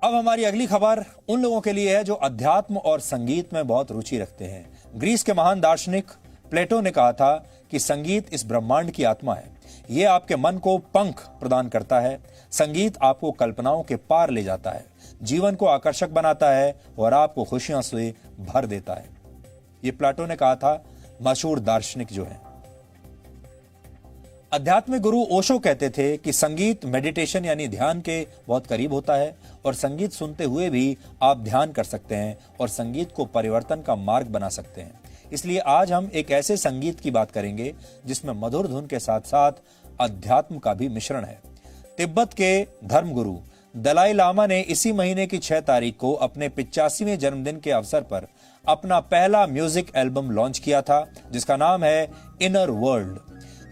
अब हमारी अगली खबर उन लोगों के लिए है जो अध्यात्म और संगीत में बहुत रुचि रखते हैं। ग्रीस के महान दार्शनिक प्लेटो ने कहा था कि संगीत इस ब्रह्मांड की आत्मा है। यह आपके मन को पंख प्रदान करता है। संगीत आपको कल्पनाओं के पार ले जाता है, जीवन को आकर्षक बनाता है और आपको खुशियों से भर देता है। ये प्लेटो ने कहा था, मशहूर दार्शनिक जो है। आध्यात्मिक गुरु ओशो कहते थे कि संगीत मेडिटेशन यानी ध्यान के बहुत करीब होता है और संगीत सुनते हुए भी आप ध्यान कर सकते हैं और संगीत को परिवर्तन का मार्ग बना सकते हैं। इसलिए आज हम एक ऐसे संगीत की बात करेंगे जिसमें मधुर धुन के साथ साथ अध्यात्म का भी मिश्रण है। तिब्बत के धर्मगुरु दलाई लामा ने इसी महीने की 6 तारीख को अपने 85वें जन्मदिन के अवसर पर अपना पहला म्यूजिक एल्बम लॉन्च किया था, जिसका नाम है इनर वर्ल्ड।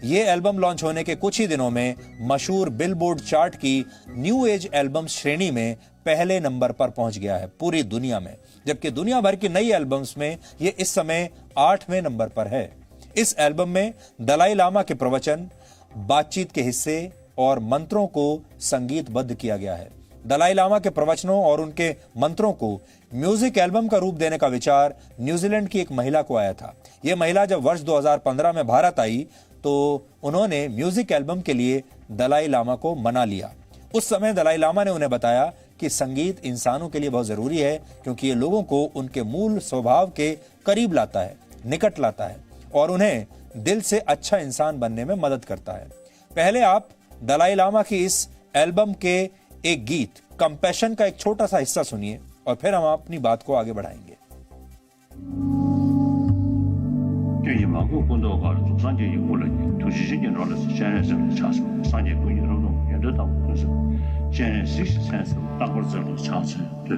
ये एल्बम लॉन्च होने के कुछ ही दिनों में मशहूर बिलबोर्ड चार्ट की न्यू एज एल्बम श्रेणी में पहले नंबर पर पहुंच गया है पूरी दुनिया में, जबकि दुनिया भर की नई एल्बम्स में ये इस समय 8वें नंबर पर है। इस एल्बम में दलाई लामा के प्रवचन, बातचीत के हिस्से और मंत्रों को संगीतबद्ध किया गया है। दलाई लामा के प्रवचनों और उनके मंत्रों को म्यूजिक एल्बम का रूप देने का विचार न्यूजीलैंड की एक महिला को आया था। यह महिला जब वर्ष 2015 में भारत आई तो उन्होंने म्यूजिक एल्बम के लिए दलाई लामा को मना लिया। उस समय दलाई लामा ने उन्हें बताया कि संगीत इंसानों के लिए बहुत जरूरी है, क्योंकि ये लोगों को उनके मूल स्वभाव के करीब लाता है, निकट लाता है और उन्हें दिल से अच्छा इंसान बनने में मदद करता है। पहले आप दलाई लामा की इस एल्बम के एक गीत कंपैशन का एक छोटा सा हिस्सा सुनिए और फिर हम अपनी बात को आगे बढ़ाएंगे। 对于马国工作搞总上界有过了，都是时间长了，现在是查出上界规矩当中也得到不是，现在63是大伙儿知道查出对。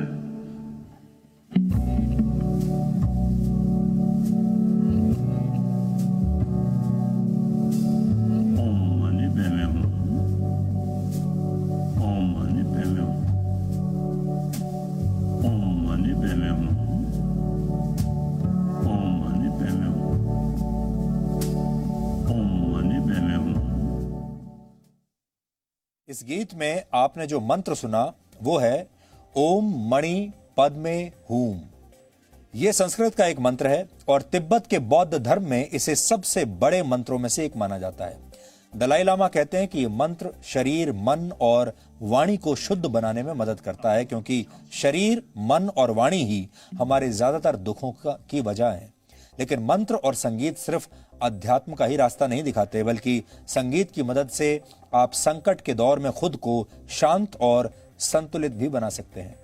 इस गीत में आपने जो मंत्र सुना वो है ओम मणि पद्मे हूम। यह संस्कृत का एक मंत्र है और तिब्बत के बौद्ध धर्म में इसे सबसे बड़े मंत्रों में से एक माना जाता है। दलाई लामा कहते हैं कि यह मंत्र शरीर, मन और वाणी को शुद्ध बनाने में मदद करता है, क्योंकि शरीर, मन और वाणी ही हमारे ज्यादातर दुखों की वजह है। लेकिन मंत्र और संगीत सिर्फ अध्यात्म का ही रास्ता नहीं दिखाते, बल्कि संगीत की मदद से आप संकट के दौर में खुद को शांत और संतुलित भी बना सकते हैं।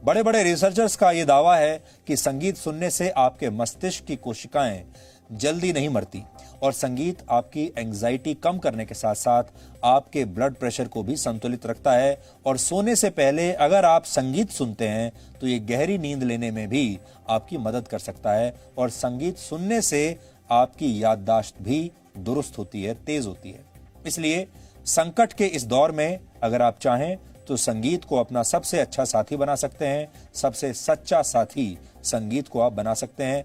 बड़े बड़े रिसर्चर्स का यह दावा है कि संगीत सुनने से आपके मस्तिष्क की कोशिकाएं जल्दी नहीं मरती और संगीत आपकी एंजाइटी कम करने के साथ साथ आपके ब्लड प्रेशर को भी संतुलित रखता है। और सोने से पहले अगर आप संगीत सुनते हैं तो ये गहरी नींद लेने में भी आपकी मदद कर सकता है और संगीत सुनने से आपकी याददाश्त भी दुरुस्त होती है, तेज होती है। इसलिए संकट के इस दौर में अगर आप चाहें तो संगीत को अपना सबसे अच्छा साथी बना सकते हैं। सबसे सच्चा साथी संगीत को आप बना सकते हैं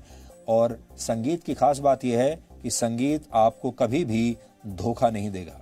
और संगीत की खास बात यह है कि संगीत आपको कभी भी धोखा नहीं देगा।